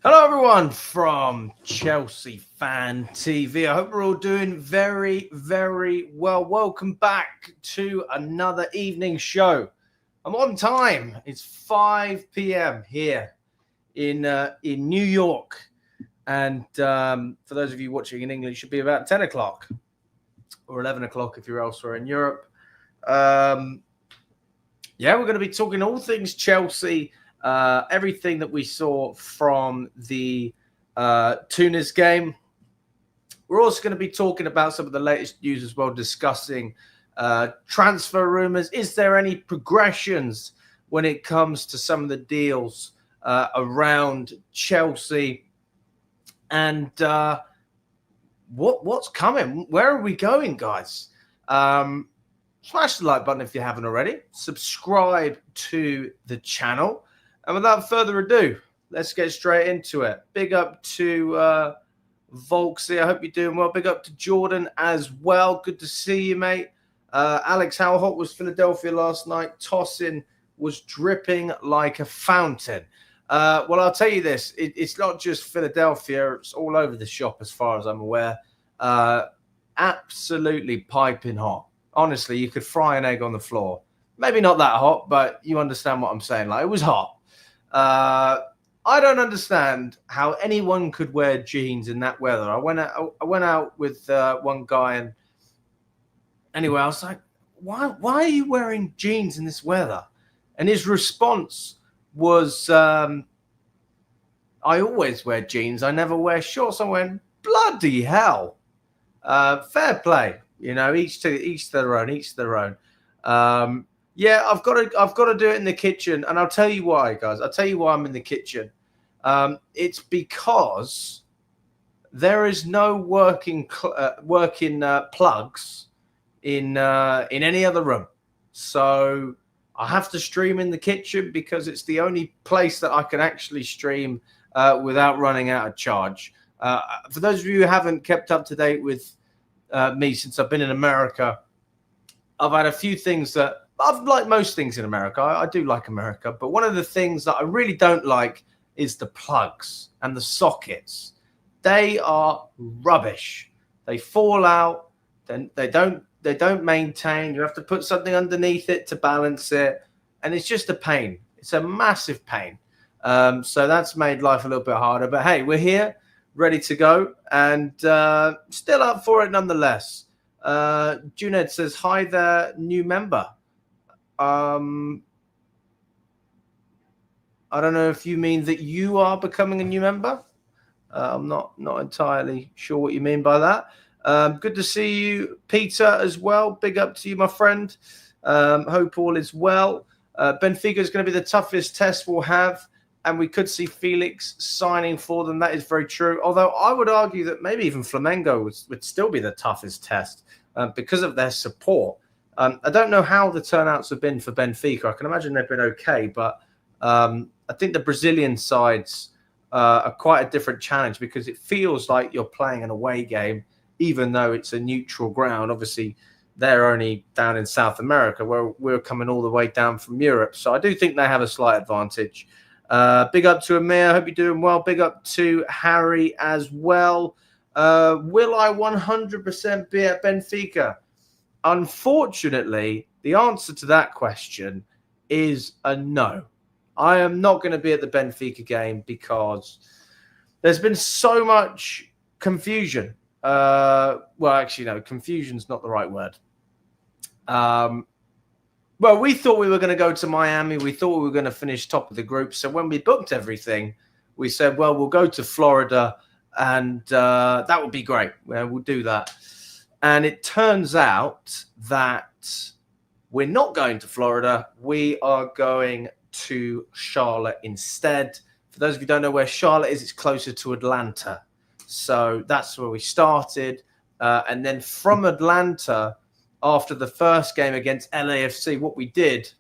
Hello, everyone from Chelsea Fan TV. I hope we're all doing very, very well. Welcome back to another evening show. I'm on time. It's 5 p.m. here in New York. And for those of you watching in English, it should be about 10 o'clock or 11 o'clock if you're elsewhere in Europe. We're going to be talking all things Chelsea. Everything that we saw from the Tunis game. We're also going to be talking about some of the latest news as well, discussing transfer rumors. Is there any progressions when it comes to some of the deals around Chelsea? And what's coming? Where are we going, guys? Smash the like button if you haven't already. Subscribe to the channel. And without further ado, let's get straight into it. Big up to Volksy. I hope you're doing well. Big up to Jordan as well. Good to see you, mate. Alex, how hot was Philadelphia last night? Tossing was dripping like a fountain. Well, I'll tell you this. It's not just Philadelphia. It's all over the shop as far as I'm aware. Absolutely piping hot. Honestly, you could fry an egg on the floor. Maybe not that hot, but you understand what I'm saying. Like, it was hot. I don't understand how anyone could wear jeans in that weather. I went out with one guy, and anyway, I was like, why are you wearing jeans in this weather? And his response was, I always wear jeans. I never wear shorts. I went, bloody hell. Fair play. You know, each to their own, each to their own. I've got to do it in the kitchen, and I'll tell you why, guys. I'll tell you why I'm in the kitchen. It's because there is no working plugs in any other room, so I have to stream in the kitchen because it's the only place that I can actually stream without running out of charge. For those of you who haven't kept up to date with me since I've been in America, I've had a few things that I've liked. Most things in America. I do like America, but one of the things that I really don't like is the plugs and the sockets. They are rubbish. They fall out. Then they don't maintain. You have to put something underneath it to balance it, and it's just a pain. It's a massive pain. So that's made life a little bit harder. But hey, we're here, ready to go, and still up for it nonetheless. Junaid says, hi there, new member. I don't know if you mean that you are becoming a new member. I'm not entirely sure what you mean by that. Good to see you, Peter, as well. Big up to you, my friend. Hope all is well. Benfica is going to be the toughest test we'll have, and we could see Felix signing for them. That is very true. Although I would argue that maybe even Flamengo would still be the toughest test because of their support. I don't know how the turnouts have been for Benfica. I can imagine they've been okay, but I think the Brazilian sides are quite a different challenge because it feels like you're playing an away game, even though it's a neutral ground. Obviously, they're only down in South America, where we're coming all the way down from Europe. So I do think they have a slight advantage. Big up to Amir. Hope you're doing well. Big up to Harry as well. Will I 100% be at Benfica? Unfortunately, the answer to that question is a no. I am not going to be at the Benfica game because there's been so much confusion. Confusion's not the right word. We thought we were going to go to Miami. We thought we were going to finish top of the group. So when we booked everything, we said, well, we'll go to Florida, and that would be great. We'll do that. And it turns out that we're not going to Florida. We are going to Charlotte instead. For those of you who don't know where Charlotte is, it's closer to Atlanta. So that's where we started. And then from Atlanta, after the first game against LAFC, what we did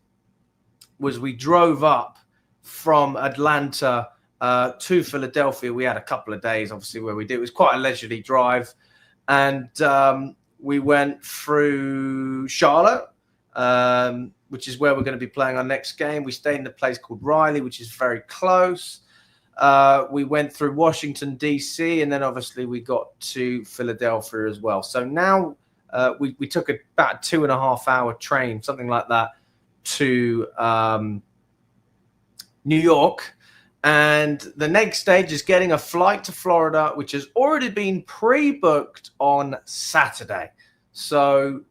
was we drove up from Atlanta to Philadelphia. We had a couple of days, obviously, where we did. It was quite a leisurely drive. And we went through Charlotte, which is where we're going to be playing our next game. We stayed in a place called Riley, which is very close. we went through Washington, D.C., and then obviously we got to Philadelphia as well. So now we took about a 2.5-hour train, something like that, to New York. And the next stage is getting a flight to Florida, which has already been pre-booked on Saturday. So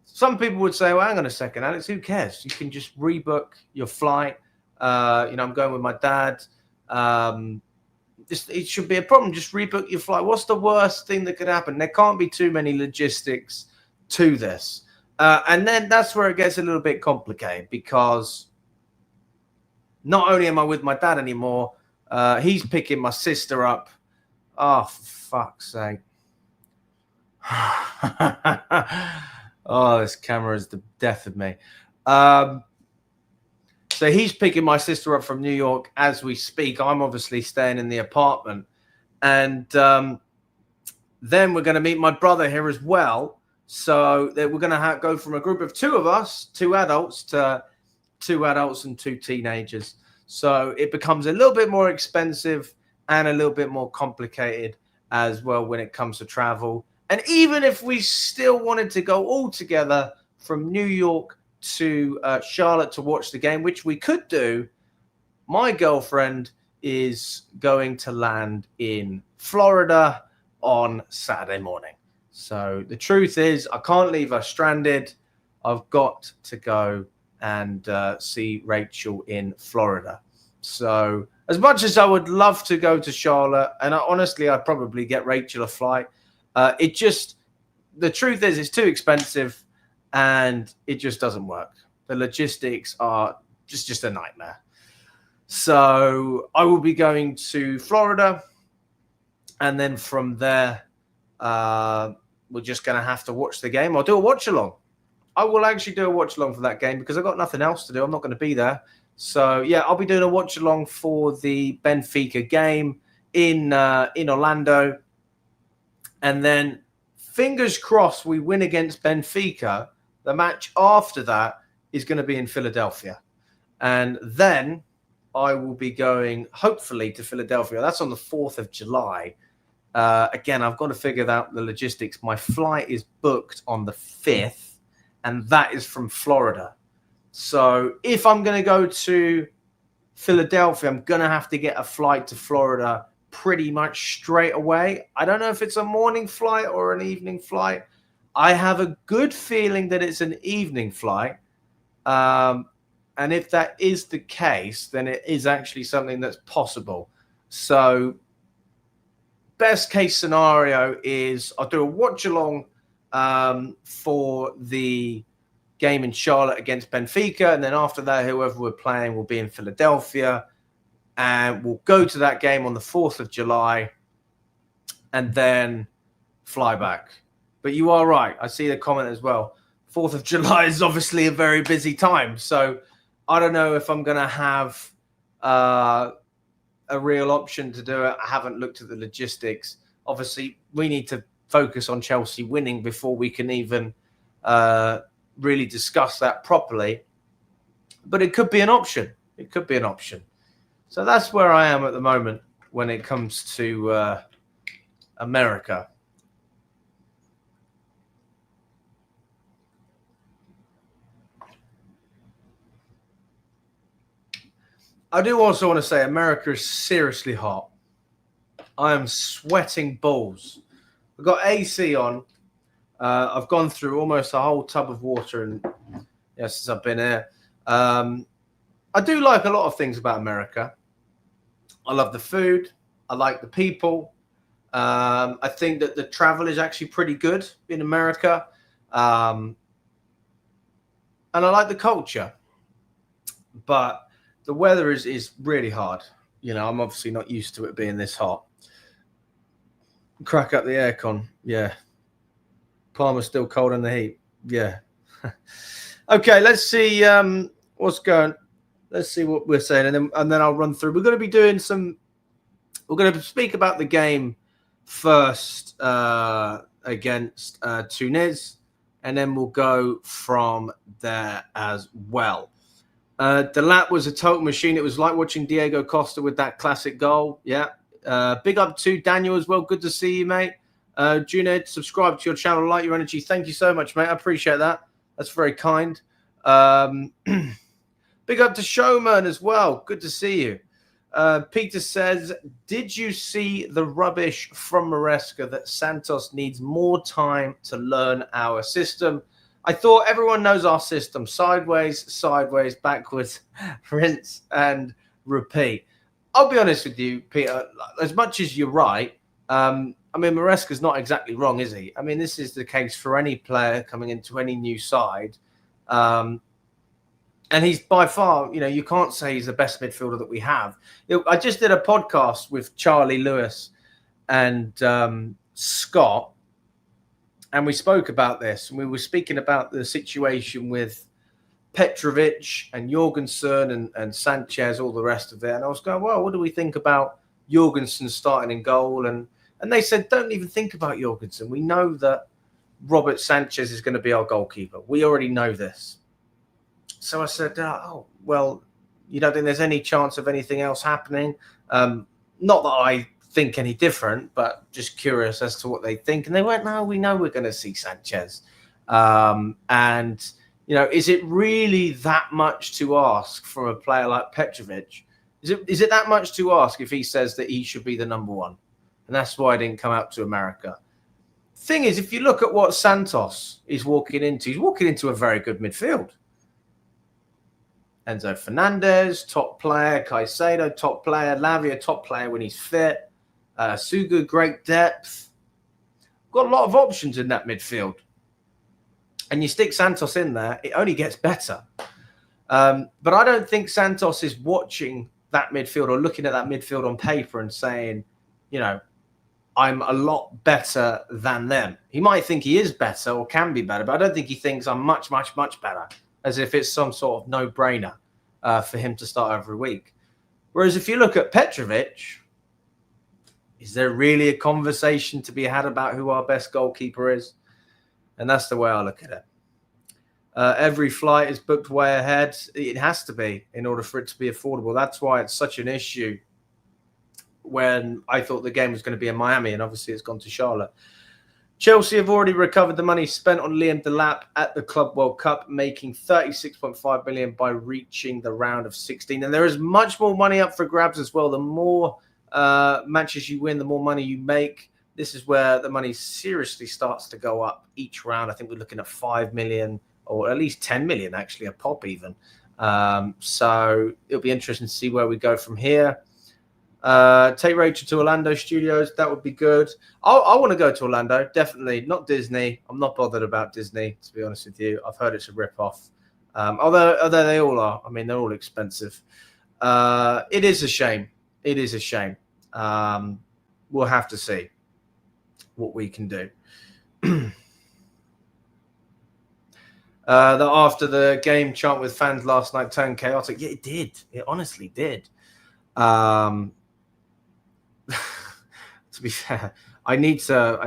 some people would say, well, hang on a second, Alex, who cares? You can just rebook your flight. I'm going with my dad. It should be a problem. Just rebook your flight. What's the worst thing that could happen? There can't be too many logistics to this. And then that's where it gets a little bit complicated, because not only am I with my dad anymore, he's picking my sister up. Oh, for fuck's sake. Oh, this camera is the death of me. So he's picking my sister up from New York as we speak. I'm obviously staying in the apartment. And then we're going to meet my brother here as well. So that we're going to go from a group of 2 of us, 2 adults, to 2 adults and 2 teenagers. So it becomes a little bit more expensive and a little bit more complicated as well when it comes to travel. And even if we still wanted to go all together from New York to Charlotte to watch the game, which we could do, my girlfriend is going to land in Florida on Saturday morning. So the truth is, I can't leave her stranded. I've got to go and see Rachel in Florida. So as much as I would love to go to Charlotte, and honestly, I'd probably get Rachel a flight, the truth is, it's too expensive and it just doesn't work. The logistics are just a nightmare. So I will be going to Florida, and then from there, we're just going to have to watch the game. I'll do a watch along. I will actually do a watch along for that game because I've got nothing else to do. I'm not going to be there. So yeah, I'll be doing a watch along for the Benfica game in Orlando. And then fingers crossed we win against Benfica. The match after that is going to be in Philadelphia. And then I will be going, hopefully, to Philadelphia. That's on the 4th of July. Again, I've got to figure out the logistics. My flight is booked on the 5th, and that is from Florida. So if I'm going to go to Philadelphia, I'm going to have to get a flight to Florida pretty much straight away. I don't know if it's a morning flight or an evening flight. I have a good feeling that it's an evening flight. And if that is the case, then it is actually something that's possible. So best case scenario is I'll do a watch along for the game in Charlotte against Benfica. And then after that, whoever we're playing will be in Philadelphia. And we'll go to that game on the 4th of July and then fly back. But you are right. I see the comment as well. 4th of July is obviously a very busy time. So I don't know if I'm going to have a real option to do it. I haven't looked at the logistics. Obviously, we need to focus on Chelsea winning before we can even really discuss that properly. But it could be an option. It could be an option. So that's where I am at the moment when it comes to America. I do also want to say America is seriously hot. I am sweating balls. I've got AC on. I've gone through almost a whole tub of water since I've been here. I do like a lot of things about America. I love the food. I like the people. I think that the travel is actually pretty good in America. And I like the culture. But the weather is really hard. You know, I'm obviously not used to it being this hot. Crack up the aircon. Yeah. Palmer's still cold in the heat. Yeah. Okay, let's see what's going. Let's see what we're saying, and then I'll run through. We're going to be doing we're going to speak about the game first against Tunis, and then we'll go from there as well. Delap was a total machine. It was like watching Diego Costa with that classic goal. Yeah. Big up to Daniel as well. Good to see you, mate. Junaid, subscribe to your channel, like your energy. Thank you so much, mate. I appreciate that. That's very kind. Big up to Showman as well. Good to see you. Peter says, did you see the rubbish from Maresca that Santos needs more time to learn our system? I thought everyone knows our system. Sideways, sideways, backwards, rinse and repeat. I'll be honest with you, Peter. As much as you're right, I mean, Maresca's not exactly wrong, is he? I mean, this is the case for any player coming into any new side. And he's by far, you can't say he's the best midfielder that we have. I just did a podcast with Charlie Lewis and Scott, and we spoke about this. And we were speaking about the situation with Petrovic and Jorgensen and Sanchez, all the rest of it. And I was going, well, what do we think about Jorgensen starting in goal? And they said, don't even think about Jorgensen. We know that Robert Sanchez is going to be our goalkeeper. We already know this. So I said, oh, well, you don't think there's any chance of anything else happening? Not that I think any different, but just curious as to what they think. And they went, no, we know we're going to see Sanchez. And, is it really that much to ask from a player like Petrovic? Is it that much to ask if he says that he should be the number one? And that's why I didn't come out to America. Thing is, if you look at what Santos is walking into, he's walking into a very good midfield. Enzo Fernandez, top player. Caicedo, top player. Lavia, top player when he's fit. Sugu, great depth. Got a lot of options in that midfield. And you stick Santos in there, it only gets better. But I don't think Santos is watching that midfield or looking at that midfield on paper and saying, I'm a lot better than them. He might think he is better or can be better, but I don't think he thinks I'm much, much, much better, as if it's some sort of no-brainer for him to start every week. Whereas if you look at Petrovic, is there really a conversation to be had about who our best goalkeeper is? And that's the way I look at it. Every flight is booked way ahead. It has to be in order for it to be affordable. That's why it's such an issue when I thought the game was going to be in Miami, and obviously it's gone to Charlotte. Chelsea have already recovered the money spent on Liam Delap at the Club World Cup, making 36.5 million by reaching the round of 16. And there is much more money up for grabs as well. The more matches you win, the more money you make. This is where the money seriously starts to go up each round. I think we're looking at 5 million or at least 10 million, actually, a pop even. So it'll be interesting to see where we go from here. Take Rachel to Orlando Studios. That would be good. I want to go to Orlando, definitely. Not Disney. I'm not bothered about Disney, to be honest with you. I've heard it's a rip-off. Although they all are. I mean, they're all expensive. It is a shame. It is a shame. We'll have to see what we can do. That after the game chant with fans last night turned chaotic. Yeah, it did. It honestly did. To be fair, I need to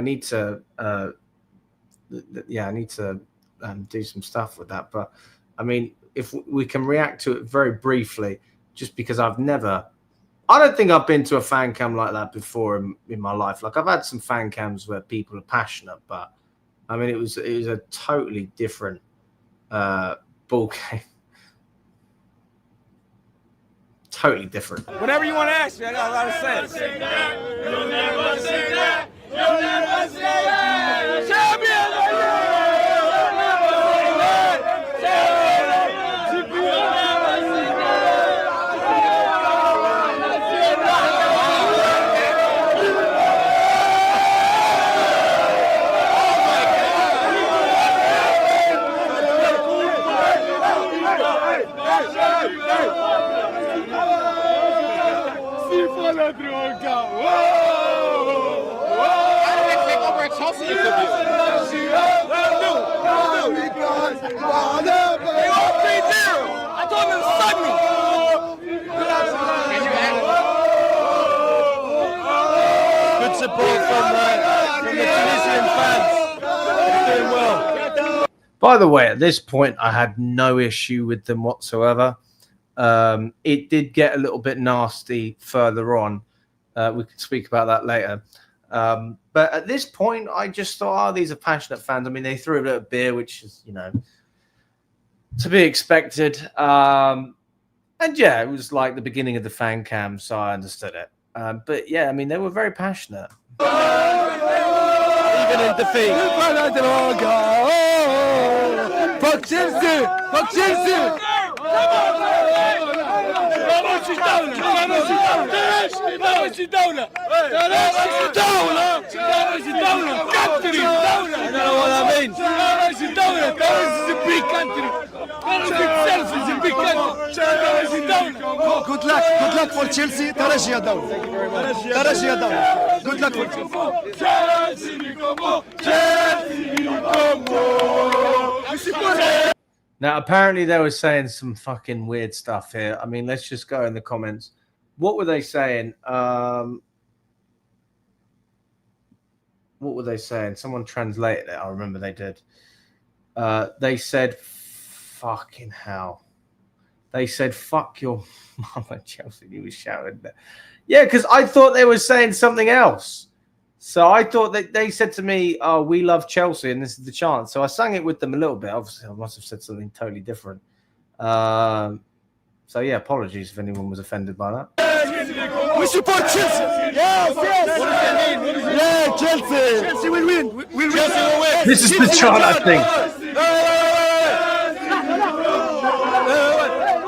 do some stuff with that. But I mean, if we can react to it very briefly, just because I don't think I've been to a fan cam like that before in my life. Like, I've had some fan cams where people are passionate, but I mean, it was a totally different ball game. Totally different. Whatever you want to ask me, I got a lot to say. You'll never say that. You'll never say that. Champion! I told him to suck me. Good support from the Tunisian fans. They're doing well. By the way, at this point, I had no issue with them whatsoever. It did get a little bit nasty further on. We could speak about that later. But at this point, I just thought, oh, these are passionate fans. I mean, they threw a bit of beer, which is, you know, to be expected. And yeah, it was like the beginning of the fan cam, so I understood it. But yeah, I mean, they were very passionate. Even in defeat. Fuck Chelsea! Fuck Chelsea! Good luck for Chelsea. ترجي يا دولة. ترجي يا دولة. Good luck for Chelsea. Now, apparently they were saying some fucking weird stuff here. I mean, let's just go in the comments. What were they saying? What were they saying? Someone translated it. I remember they did. They said, fucking hell. They said, fuck your mama, Chelsea. He was shouting that. Yeah, because I thought they were saying something else. So I thought that they said to me, oh, we love Chelsea and this is the chant. So I sang it with them a little bit. Obviously, I must have said something totally different. So yeah, apologies if anyone was offended by that. We support Chelsea. Yes. What does that mean? Yeah, Chelsea. Chelsea will win. Chelsea will win. This is the chant, I think.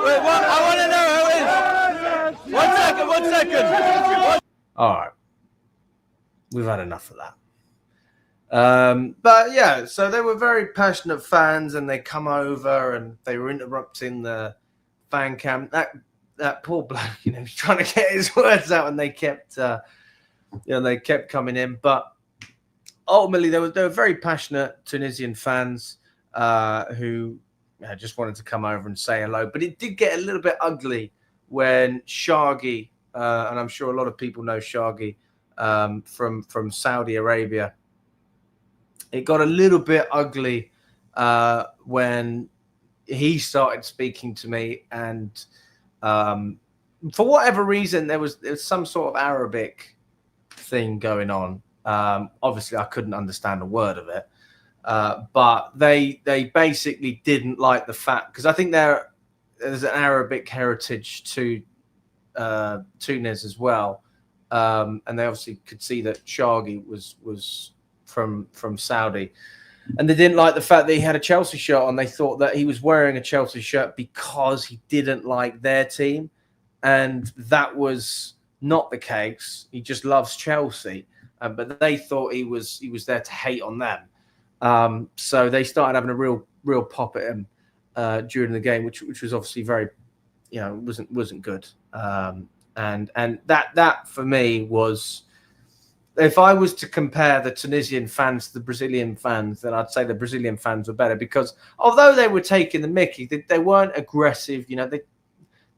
Wait, I want to know who it is. 1 second. All right. We've had enough of that. But yeah, so they were very passionate fans and they come over and they were interrupting the fan cam. That poor bloke, you know, was trying to get his words out and they kept coming in. But ultimately, they were very passionate Tunisian fans who just wanted to come over and say hello. But it did get a little bit ugly when Shaggy, and I'm sure a lot of people know Shaggy, from Saudi Arabia. It got a little bit ugly when he started speaking to me, and for whatever reason, there was some sort of Arabic thing going on. Obviously, I couldn't understand a word of it, but they basically didn't like the fact, because I think there's an Arabic heritage to Tunis as well. And they obviously could see that Shaggy was from Saudi, and they didn't like the fact that he had a Chelsea shirt on. They thought that he was wearing a Chelsea shirt because he didn't like their team, and that was not the case. He just loves Chelsea, but they thought he was there to hate on them. So they started having a real pop at him during the game, which was obviously very, you know, wasn't good. And that for me was, if I was to compare the Tunisian fans to the Brazilian fans, then I'd say the Brazilian fans were better, because although they were taking the mickey, they weren't aggressive. You know, they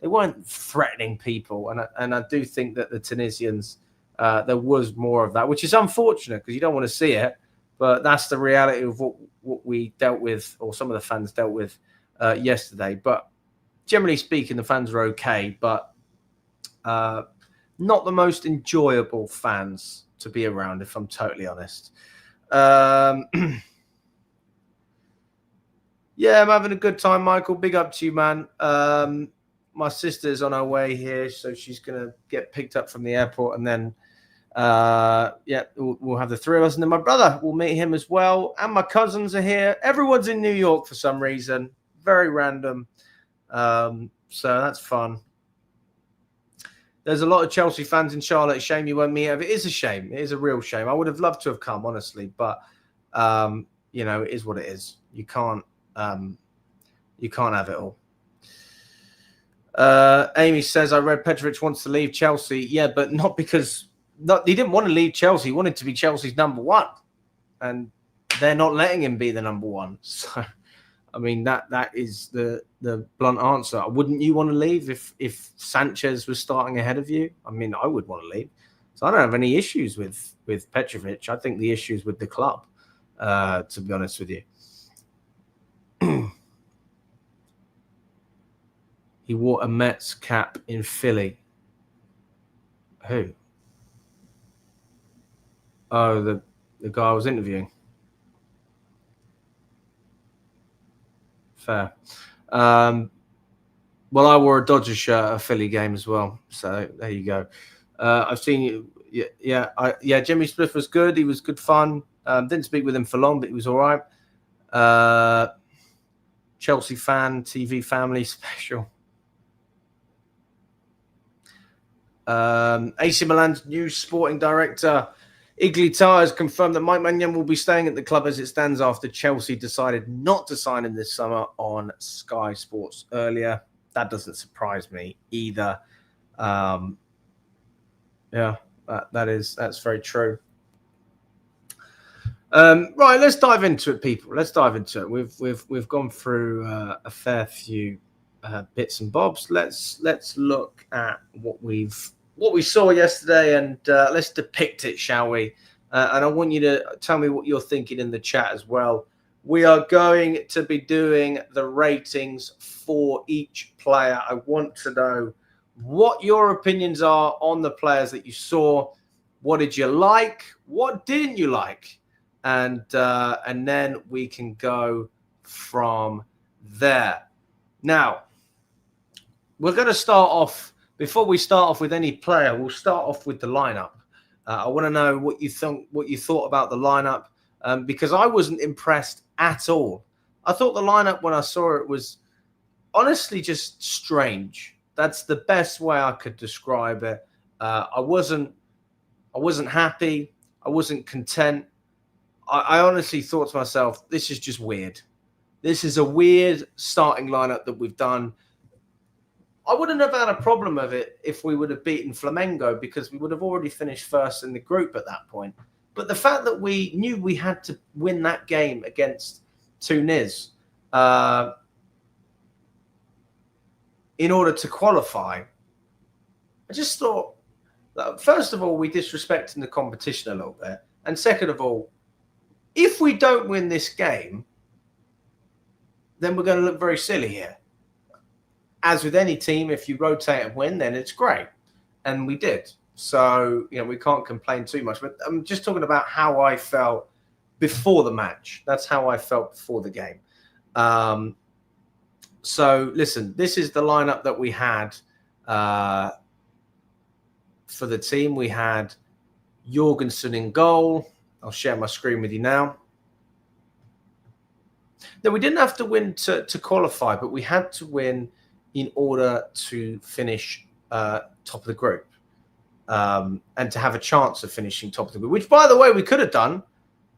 weren't threatening people. And I do think that the Tunisians, there was more of that, which is unfortunate because you don't want to see it. But that's the reality of what we dealt with, or some of the fans dealt with yesterday. But generally speaking, the fans were okay, but not the most enjoyable fans to be around, if I'm totally honest. Yeah, I'm having a good time, Michael. Big up to you, man. My sister's on her way here, so she's going to get picked up from the airport, and then we'll have the three of us, and then my brother, we'll meet him as well, and my cousins are here. Everyone's in New York for some reason. Very random. So that's fun. There's a lot of Chelsea fans in Charlotte. Shame you won't meet. It is a shame. It is a real shame. I would have loved to have come, honestly, but you know, it is what it is. You can't have it all. Amy says, I read Petrovic wants to leave Chelsea. Yeah, but not because he didn't want to leave Chelsea. He wanted to be Chelsea's number one, and they're not letting him be the number one. So, I mean, that is the blunt answer. Wouldn't you want to leave if Sanchez was starting ahead of you? I mean, I would want to leave. So I don't have any issues with Petrovic. I think the issue is with the club, to be honest with you. He wore a Mets cap in Philly. Who? Oh, the guy I was interviewing. Fair. Well, I wore a Dodgers shirt at a Philly game as well. So there you go. I've seen you. Yeah. Jimmy Smith was good. He was good fun. Didn't speak with him for long, but he was all right. Chelsea fan, TV family special. AC Milan's new sporting director, Iglità, has confirmed that Mike Maignan will be staying at the club as it stands after Chelsea decided not to sign him this summer on Sky Sports earlier. That doesn't surprise me either. That's very true. Right, let's dive into it, people. Let's dive into it. We've gone through a fair few bits and bobs. Let's look at what we saw yesterday, and let's depict it, shall we? And I want you to tell me what you're thinking in the chat as well. We are going to be doing the ratings for each player. I want to know what your opinions are on the players that you saw. What did you like? What didn't you like? And then we can go from there. Now, we're going to start off. Before we start off with any player, we'll start off with the lineup. I want to know what you thought about the lineup, because I wasn't impressed at all. I thought the lineup, when I saw it, was honestly just strange. That's the best way I could describe it. I wasn't happy. I wasn't content. I honestly thought to myself, this is just weird. This is a weird starting lineup that we've done. I wouldn't have had a problem with it if we would have beaten Flamengo, because we would have already finished first in the group at that point. But the fact that we knew we had to win that game against Tunis in order to qualify, I just thought, first of all, we're disrespecting the competition a little bit. And second of all, if we don't win this game, then we're going to look very silly here. As with any team, if you rotate and win, then it's great. And we did. So, we can't complain too much. But I'm just talking about how I felt before the match. That's how I felt before the game. So, listen, this is the lineup that we had for the team. We had Jorgensen in goal. I'll share my screen with you now. Then we didn't have to win to qualify, but we had to win in order to finish top of the group and to have a chance of finishing top of the group, which, by the way, we could have done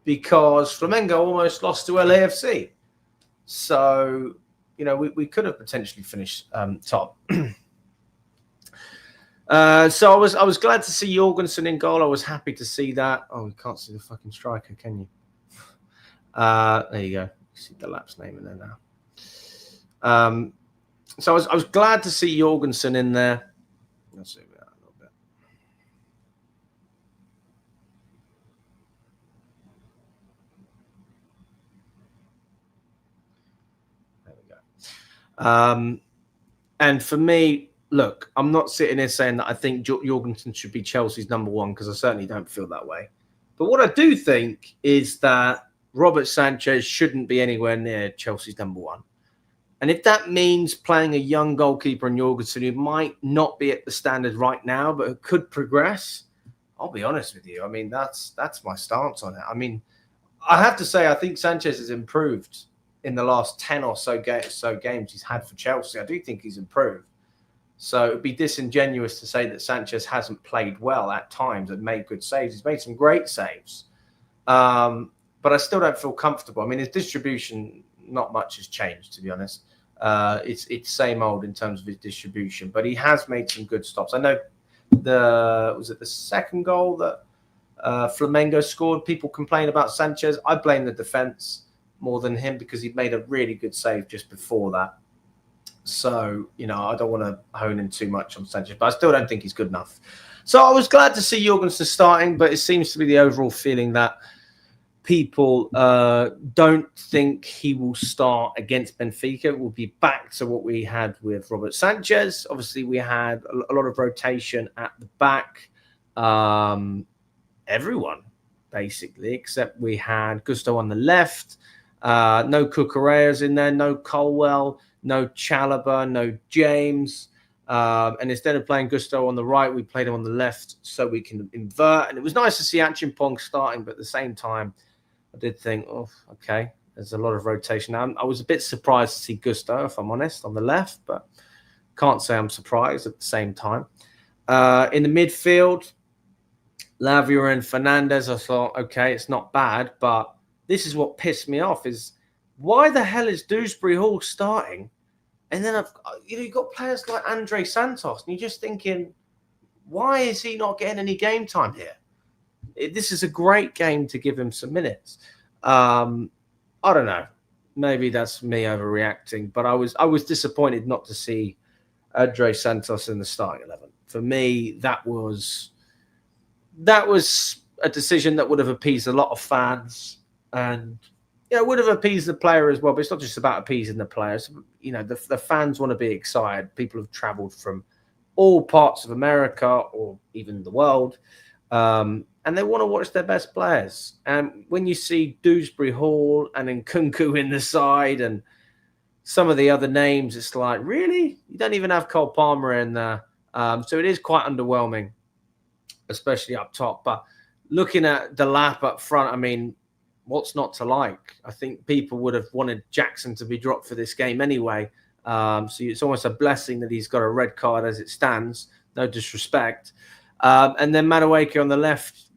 because Flamengo almost lost to LAFC. So, we could have potentially finished top. So I was glad to see Jorgensen in goal. I was happy to see that. Oh, you can't see the fucking striker, can you? There you go. You see the lap's name in there now. So I was glad to see Jorgensen in there. Let's zoom it out a little bit. There we go. And for me, look, I'm not sitting here saying that I think Jorgensen should be Chelsea's number one, because I certainly don't feel that way. But what I do think is that Robert Sanchez shouldn't be anywhere near Chelsea's number one. And if that means playing a young goalkeeper in Jorgensen who might not be at the standard right now, but who could progress, I'll be honest with you. I mean, that's my stance on it. I mean, I have to say, I think Sanchez has improved in the last 10 or so games he's had for Chelsea. I do think he's improved. So it would be disingenuous to say that Sanchez hasn't played well at times and made good saves. He's made some great saves. But I still don't feel comfortable. I mean, his distribution, not much has changed, to be honest. It's same old in terms of his distribution, but he has made some good stops. I know was it the second goal that Flamengo scored? People complain about Sanchez. I blame the defense more than him, because he made a really good save just before that. So, I don't want to hone in too much on Sanchez, but I still don't think he's good enough. So I was glad to see Jorgensen starting, but it seems to be the overall feeling that people don't think he will start against Benfica. We'll be back to what we had with Robert Sanchez. Obviously, we had a lot of rotation at the back. Everyone, basically, except we had Gusto on the left. No Cucurella's in there, no Colwell, no Chalobah, no James. And instead of playing Gusto on the right, we played him on the left so we can invert. And it was nice to see Achimpong starting, but at the same time, I did think, oh, okay, there's a lot of rotation. I was a bit surprised to see Gusto, if I'm honest, on the left, but can't say I'm surprised at the same time. In the midfield, Lavia and Fernandez, I thought, okay, it's not bad, but this is what pissed me off is why the hell is Dewsbury Hall starting? And then you've got players like Andre Santos, and you're just thinking, why is he not getting any game time here? This is a great game to give him some minutes. I don't know. Maybe that's me overreacting, but I was disappointed not to see Andre Santos in the starting 11. For me, that was a decision that would have appeased a lot of fans, and it would have appeased the player as well. But it's not just about appeasing the players. The fans want to be excited. People have travelled from all parts of America or even the world. And they want to watch their best players. And when you see Dewsbury Hall and Nkunku in the side and some of the other names, it's like, really? You don't even have Cole Palmer in there. So it is quite underwhelming, especially up top. But looking at the lap up front, I mean, what's not to like? I think people would have wanted Jackson to be dropped for this game anyway. So it's almost a blessing that he's got a red card as it stands. No disrespect. And then Madueke on the left,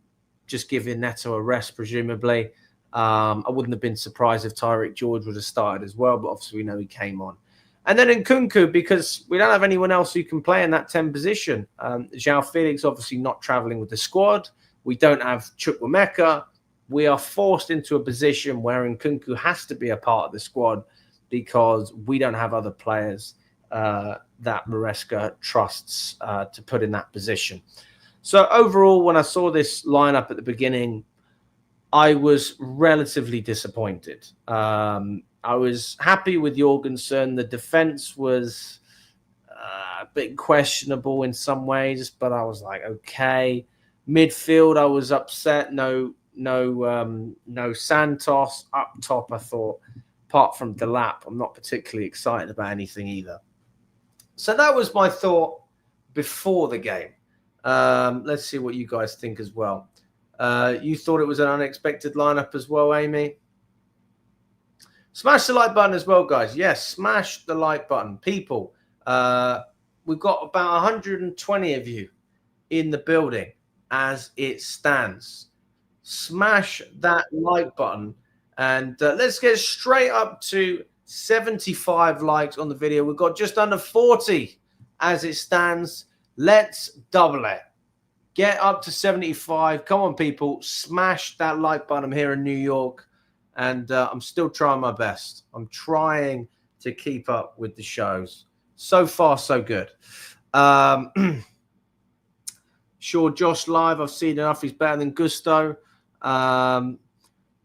just giving Neto a rest, presumably. I wouldn't have been surprised if Tyreek George would have started as well, but obviously we know he came on. And then Nkunku, because we don't have anyone else who can play in that 10 position. João Felix obviously not travelling with the squad. We don't have Chukwuemeka. We are forced into a position where Nkunku has to be a part of the squad because we don't have other players that Maresca trusts to put in that position. So overall, when I saw this lineup at the beginning, I was relatively disappointed. I was happy with Jorgensen. The defense was a bit questionable in some ways, but I was like, okay. Midfield, I was upset. No Santos. Up top, I thought, apart from Delap, I'm not particularly excited about anything either. So that was my thought before the game. Let's see what you guys think as well. You thought it was an unexpected lineup as well, Amy? Smash the like button as well, guys. Yes, smash the like button. People, we've got about 120 of you in the building as it stands. Smash that like button. And let's get straight up to 75 likes on the video. We've got just under 40 as it stands. Let's double it. Get up to 75. Come on, people. Smash that like button. I'm here in New York. And I'm still trying my best. I'm trying to keep up with the shows. So far, so good. Sure, Josh live. I've seen enough. He's better than Gusto.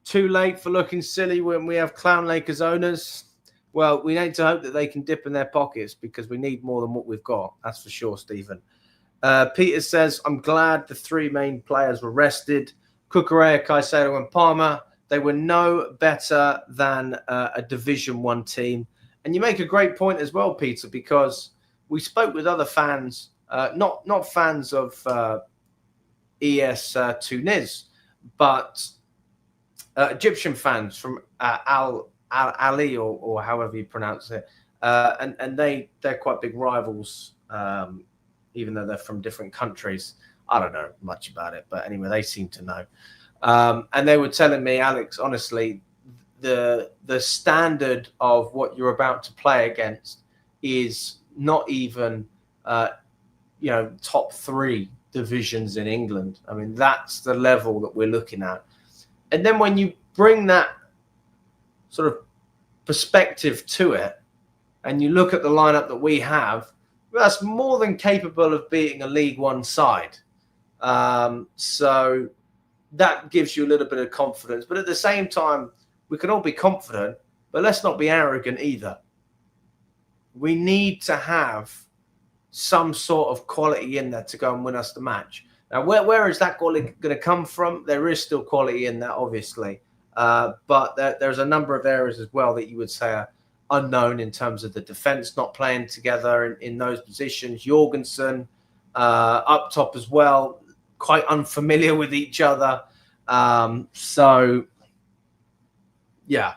Too late for looking silly when we have Clown Lake as owners. Well, we need to hope that they can dip in their pockets because we need more than what we've got. That's for sure, Stephen. Peter says, I'm glad the three main players were rested. Cucurella, Caicedo and Palmer. They were no better than a Division 1 team. And you make a great point as well, Peter, because we spoke with other fans, not fans of ES Tunis, but Egyptian fans from Al Ali or however you pronounce it. And they're quite big rivals, even though they're from different countries. I don't know much about it, but anyway, they seem to know. And they were telling me, Alex, honestly, the standard of what you're about to play against is not even, top 3 divisions in England. I mean, that's the level that we're looking at. And then when you bring that sort of perspective to it, and you look at the lineup that we have, that's more than capable of beating a League One side. So that gives you a little bit of confidence. But at the same time, we can all be confident, but let's not be arrogant either. We need to have some sort of quality in there to go and win us the match. Now, where is that quality going to come from? There is still quality in that, obviously. But there's a number of areas as well that you would say are unknown in terms of the defense not playing together in those positions. Jorgensen up top as well, quite unfamiliar with each other. So, yeah.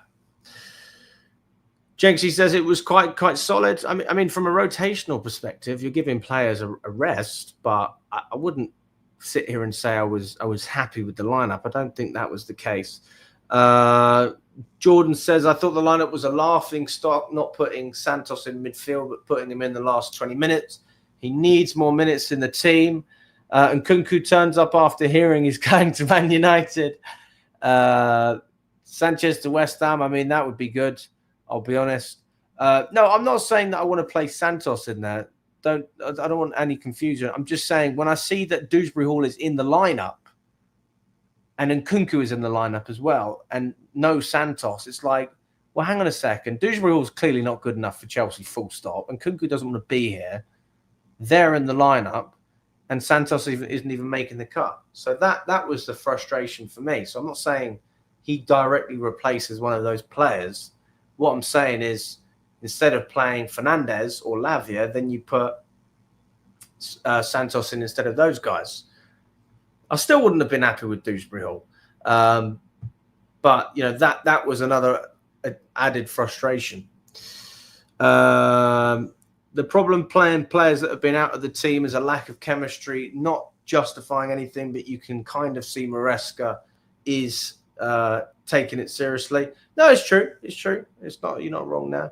Jenksy says it was quite solid. I mean, from a rotational perspective, you're giving players a rest, but I wouldn't sit here and say I was happy with the lineup. I don't think that was the case. Jordan says, I thought the lineup was a laughing stock, not putting Santos in midfield, but putting him in the last 20 minutes. He needs more minutes in the team. And Kunku turns up after hearing he's going to Man United. Sanchez to West Ham. I mean, that would be good. I'll be honest. No, I'm not saying that I want to play Santos in there. I don't want any confusion. I'm just saying when I see that Dewsbury Hall is in the lineup and Nkunku is in the lineup as well and no Santos, it's like, well, hang on a second. Dewsbury Hall is clearly not good enough for Chelsea, full stop. And Nkunku doesn't want to be here. They're in the lineup and Santos isn't even making the cut. So that was the frustration for me. So I'm not saying he directly replaces one of those players. What I'm saying is, instead of playing Fernandez or Lavia, then you put Santos in instead of those guys. I still wouldn't have been happy with Dewsbury Hall. But, you know, that was another added frustration. The problem playing players that have been out of the team is a lack of chemistry, not justifying anything, but you can kind of see Maresca is taking it seriously. No, it's true. It's true. It's not. You're not wrong now.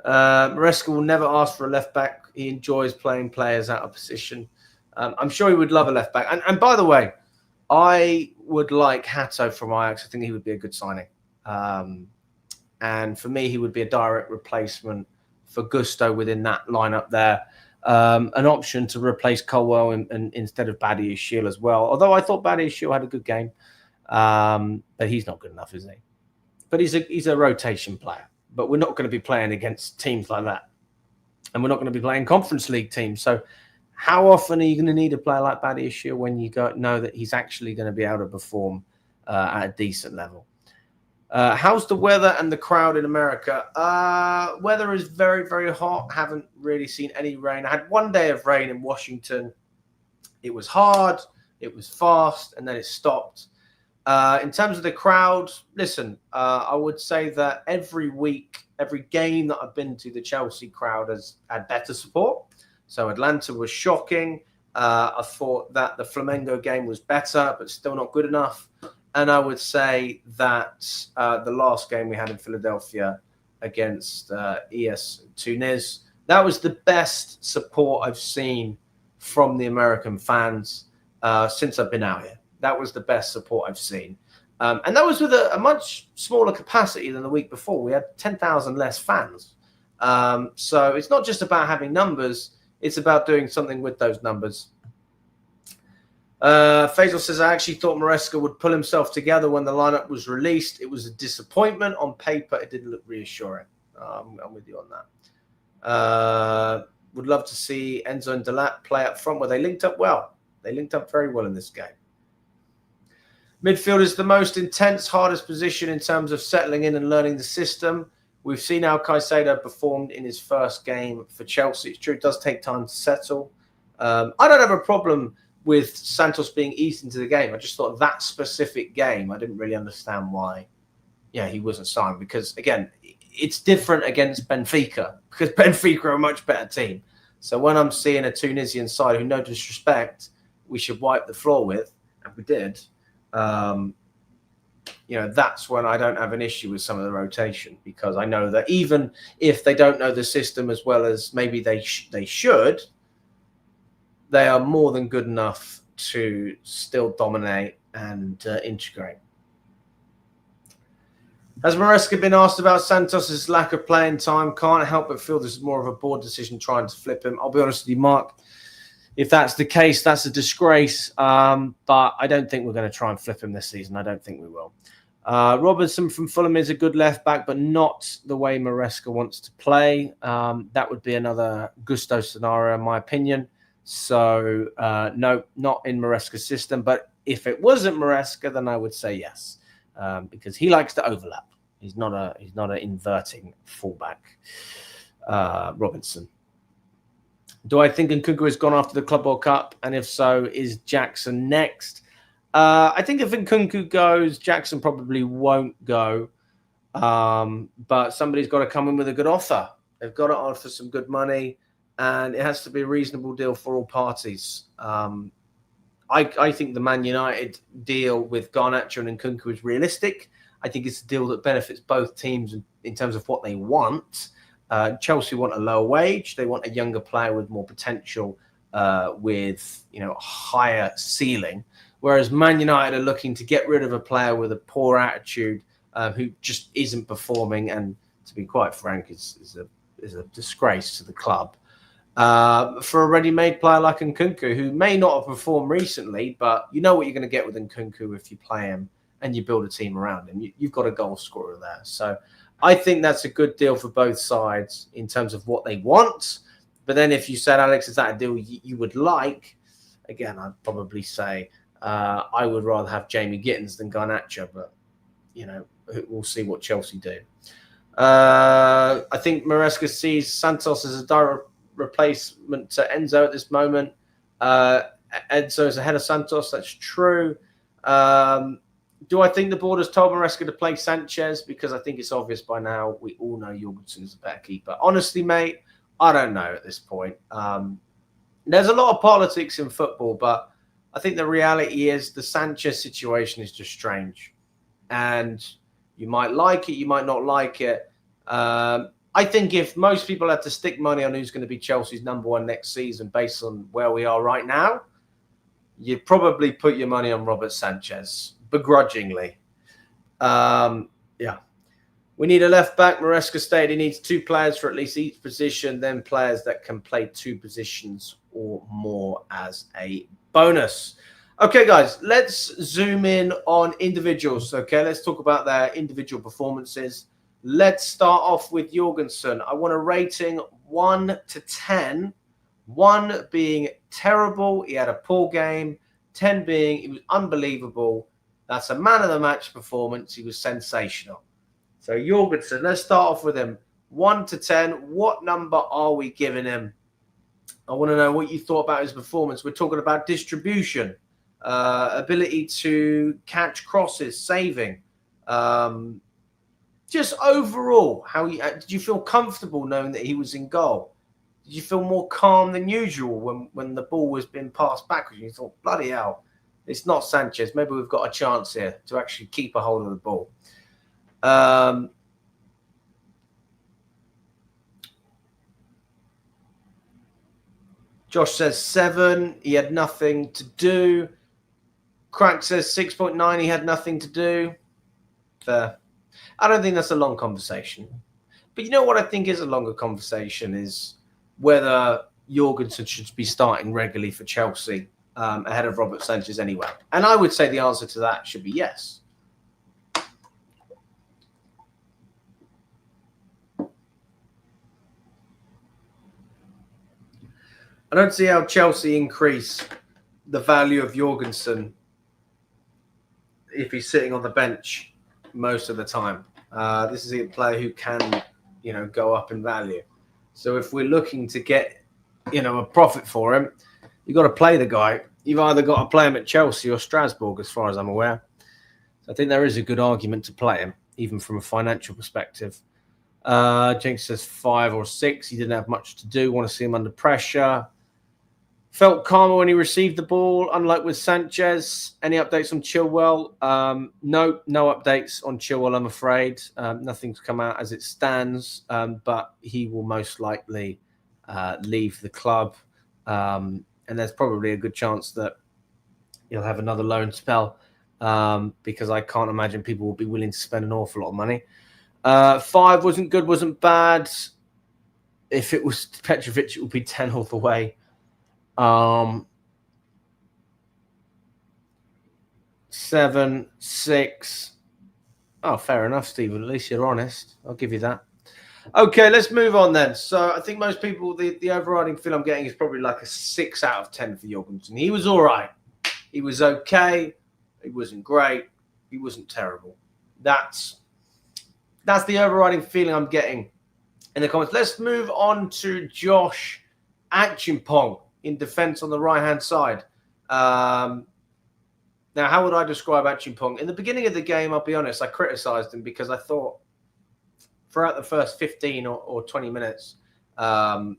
Maresca will never ask for a left back. He enjoys playing players out of position. I'm sure he would love a left back. And by the way, I would like Hato from Ajax. I think he would be a good signing. And for me, he would be a direct replacement for Gusto within that lineup there. An option to replace Colwell instead of Badiashile as well. Although I thought Badiashile had a good game. But he's not good enough, is he? But he's a rotation player. But we're not going to be playing against teams like that. And we're not going to be playing Conference League teams. So how often are you going to need a player like Badiashile when you know that he's actually going to be able to perform at a decent level? How's the weather and the crowd in America? Weather is very, very hot. Haven't really seen any rain. I had one day of rain in Washington. It was hard. It was fast. And then it stopped. In terms of the crowd, listen, I would say that every week, every game that I've been to, the Chelsea crowd has had better support. So Atlanta was shocking. I thought that the Flamengo game was better, but still not good enough. And I would say that the last game we had in Philadelphia against ES Tunis, that was the best support I've seen from the American fans since I've been out here. That was the best support I've seen. And that was with a much smaller capacity than the week before. We had 10,000 less fans. So it's not just about having numbers. It's about doing something with those numbers. Faisal says, I actually thought Maresca would pull himself together when the lineup was released. It was a disappointment. On paper, it didn't look reassuring. I'm with you on that. Would love to see Enzo and Delat play up front where they linked up well. They linked up very well in this game. Midfield is the most intense, hardest position in terms of settling in and learning the system. We've seen how Caicedo performed in his first game for Chelsea. It's true, it does take time to settle. I don't have a problem with Santos being eased into the game. I just thought that specific game, I didn't really understand why he wasn't signed. Because, again, it's different against Benfica. Because Benfica are a much better team. So when I'm seeing a Tunisian side who, no disrespect, we should wipe the floor with, and we did, that's when I don't have an issue with some of the rotation, because I know that even if they don't know the system as well as maybe they should, they are more than good enough to still dominate and integrate. Has Maresca been asked about Santos's lack of playing time? Can't help but feel this is more of a board decision trying to flip him. I'll be honest with you, Mark. if that's the case, that's a disgrace. But I don't think we're going to try and flip him this season. I don't think we will. Robertson from Fulham is a good left back, but not the way Maresca wants to play. That would be another Gusto scenario, in my opinion. So, no, not in Maresca's system. But if it wasn't Maresca, then I would say yes, because he likes to overlap. He's not an inverting fullback. Robinson. Do I think Nkunku has gone after the Club World Cup? And if so, is Jackson next? I think if Nkunku goes, Jackson probably won't go. But somebody's got to come in with a good offer. They've got to offer some good money, and it has to be a reasonable deal for all parties. I think the Man United deal with Garnacho and Nkunku is realistic. I think it's a deal that benefits both teams in terms of what they want. Chelsea want a lower wage. They want a younger player with more potential, with a higher ceiling. Whereas Man United are looking to get rid of a player with a poor attitude, who just isn't performing, and to be quite frank, is a disgrace to the club. For a ready-made player like Nkunku, who may not have performed recently, but you know what you're going to get with Nkunku if you play him and you build a team around him. You've got a goal scorer there. So I think that's a good deal for both sides in terms of what they want. But then if you said, Alex, is that a deal you would like? Again, I'd probably say I would rather have Jamie Gittens than Garnacho, but, we'll see what Chelsea do. I think Maresca sees Santos as a direct replacement to Enzo at this moment. Enzo is ahead of Santos. That's true. Do I think the board has told Maresca to play Sanchez? Because I think it's obvious by now. We all know Jorgensen is a better keeper. Honestly, mate, I don't know at this point. There's a lot of politics in football, but I think the reality is the Sanchez situation is just strange. And you might like it, you might not like it. I think if most people had to stick money on who's going to be Chelsea's number one next season based on where we are right now, you'd probably put your money on Robert Sanchez, begrudgingly. We need a left back. Maresca stated he needs 2 players for at least each position, then players that can play 2 positions or more as a bonus. Okay, guys, let's zoom in on individuals. Okay, let's talk about their individual performances. Let's start off with Jorgensen. I want a rating 1 to 10. 1 being terrible, he had a poor game. 10 being he was unbelievable. That's a man of the match performance. He was sensational. So Jorgensen, let's start off with him. 1 to 10. What number are we giving him? I want to know what you thought about his performance. We're talking about distribution, ability to catch crosses, saving. Just overall, did you feel comfortable knowing that he was in goal? Did you feel more calm than usual when the ball was being passed backwards? You thought, bloody hell, it's not Sanchez. Maybe we've got a chance here to actually keep a hold of the ball. Josh says 7. He had nothing to do. Crack says 6.9. He had nothing to do. Fair. I don't think that's a long conversation. But you know what I think is a longer conversation is whether Jorgensen should be starting regularly for Chelsea ahead of Robert Sanchez anyway. And I would say the answer to that should be yes. I don't see how Chelsea increase the value of Jorgensen if he's sitting on the bench most of the time. This is a player who can, go up in value. So if we're looking to get, a profit for him, you've got to play the guy. You've either got to play him at Chelsea or Strasbourg, as far as I'm aware. So I think there is a good argument to play him, even from a financial perspective. Jinx says 5 or 6. He didn't have much to do. Want to see him under pressure. Felt calmer when he received the ball, unlike with Sanchez. Any updates on Chilwell? No updates on Chilwell, I'm afraid. Nothing's come out as it stands, but he will most likely leave the club. And there's probably a good chance that he'll have another loan spell because I can't imagine people will be willing to spend an awful lot of money. 5 wasn't good, wasn't bad. If it was Petrovic, it would be 10 all the way. Seven, 6. Oh, fair enough, Stephen. At least you're honest. I'll give you that. Okay, let's move on then. So I think most people, the overriding feel I'm getting is probably like a 6 out of 10 for Jorgensen. He was all right. He was okay. He wasn't great. He wasn't terrible. That's the overriding feeling I'm getting in the comments. Let's move on to Josh Achimpong in defense on the right-hand side. Now, how would I describe Achimpong? In the beginning of the game, I'll be honest, I criticized him because I thought throughout the first 15 or 20 minutes, I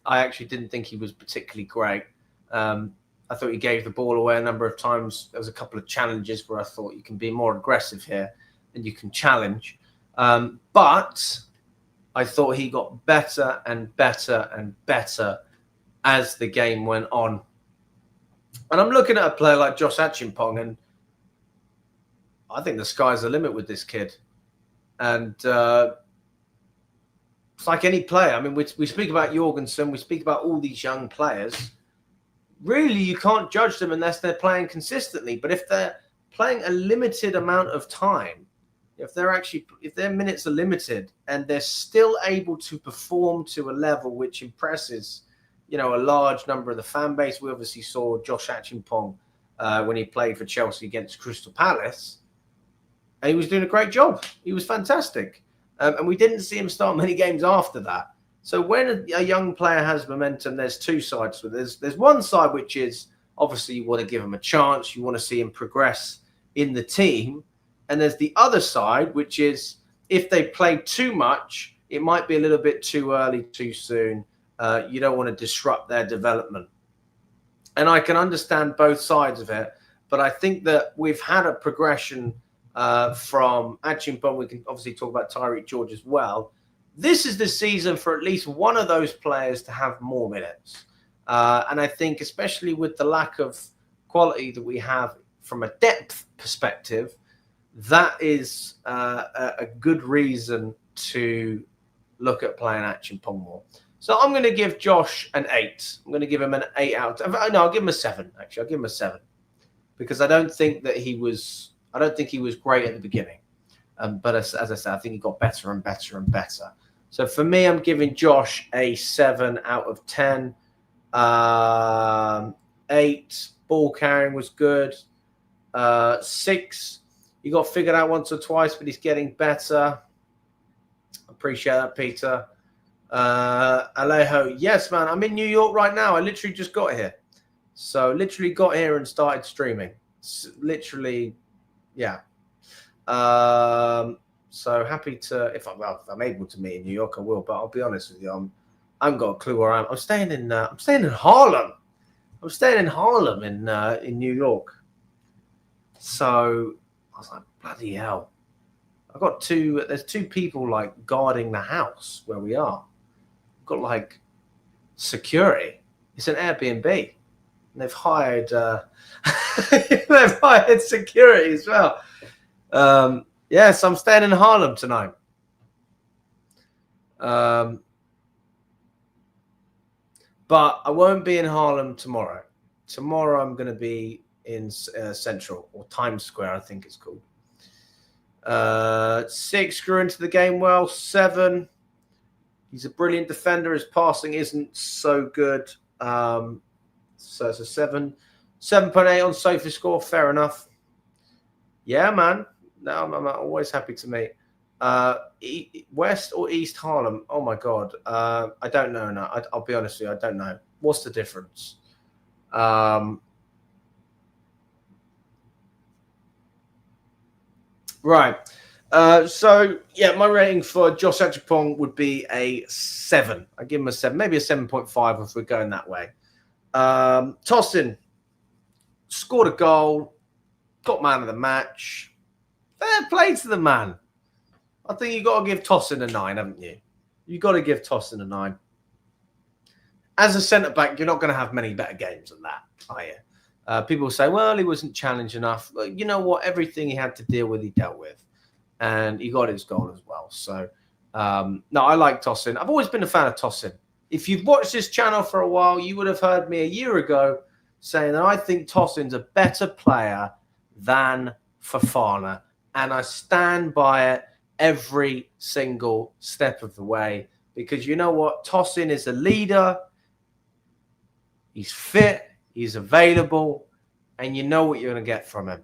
actually didn't think he was particularly great. I thought he gave the ball away a number of times. There was a couple of challenges where I thought you can be more aggressive here and you can challenge. But I thought he got better and better and better as the game went on. And I'm looking at a player like Josh Achimpong, and I think the sky's the limit with this kid. And it's like any player. I mean, we speak about Jorgensen, we speak about all these young players. Really, you can't judge them unless they're playing consistently. But if they're playing a limited amount of time, if their minutes are limited and they're still able to perform to a level which impresses, a large number of the fan base. We obviously saw Josh Achimpong when he played for Chelsea against Crystal Palace. And he was doing a great job. He was fantastic. And we didn't see him start many games after that. So when a young player has momentum, there's two sides to it. There's one side which is obviously you want to give him a chance. You want to see him progress in the team. And there's the other side, which is if they play too much, it might be a little bit too early, too soon. You don't want to disrupt their development. And I can understand both sides of it. But I think that we've had a progression from Achimpong. We can obviously talk about Tyreek George as well. This is the season for at least one of those players to have more minutes. And I think especially with the lack of quality that we have from a depth perspective, that is a good reason to look at playing Achimpong more. So I'm going to give Josh an 8. I'm going to give him an 8 out. No, I'll give him a 7, actually. I'll give him a 7. Because I don't think he was great at the beginning. But as I said, I think he got better and better and better. So for me, I'm giving Josh a 7 out of 10. 8, ball carrying was good. 6, he got figured out once or twice, but he's getting better. Appreciate that, Peter. Alejo, yes, man, I'm in New York right now. I literally just got here. So literally got here and started streaming. Literally, yeah. So happy to, if I'm able to meet in New York, I will. But I'll be honest with you, I haven't got a clue where I am. I'm staying in Harlem. I'm staying in Harlem in New York. So I was like, bloody hell. There's 2 people like guarding the house where we are. We've got like security. It's an Airbnb. And they've hired security as well. Yes, I'm staying in Harlem tonight. But I won't be in Harlem tomorrow. Tomorrow I'm going to be in Central, or Times Square, I think it's called. 6, grew into the game well. 7, he's a brilliant defender. His passing isn't so good. So it's a 7. 7.8 on Sophie score. Fair enough. Yeah, man. No, I'm always happy to meet. West or East Harlem? Oh, my God. I don't know. No, I'll be honest with you. I don't know. What's the difference? Right. So, yeah, my rating for Josh Achimpong would be a 7. I give him a 7, maybe a 7.5 if we're going that way. Tosin scored a goal, got man of the match. Fair play to the man. I think you've got to give Tosin a 9, haven't you? You've got to give Tosin a 9. As a centre-back, you're not going to have many better games than that, are you? People say, well, he wasn't challenged enough. But you know what? Everything he had to deal with, he dealt with. And he got his goal as well. So, no, I like Tosin. I've always been a fan of Tosin. if you've watched this channel for a while, you would have heard me a year ago saying that I think Tosin's a better player than Fofana. And I stand by it every single step of the way. Because you know what? Tosin is a leader. He's fit. He's available. And you know what you're going to get from him.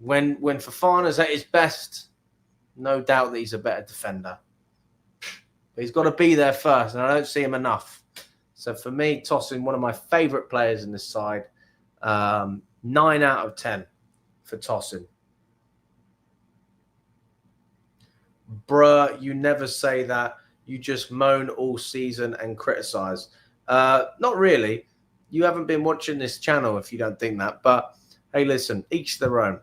When Fofana's at his best, no doubt that he's a better defender. But he's got to be there first, and I don't see him enough. So for me, Tosin, one of my favourite players in this side. 9 out of 10 for Tosin. Bruh, you never say that. You just moan all season and criticise. Not really. You haven't been watching this channel if you don't think that. But, hey, listen, each their own.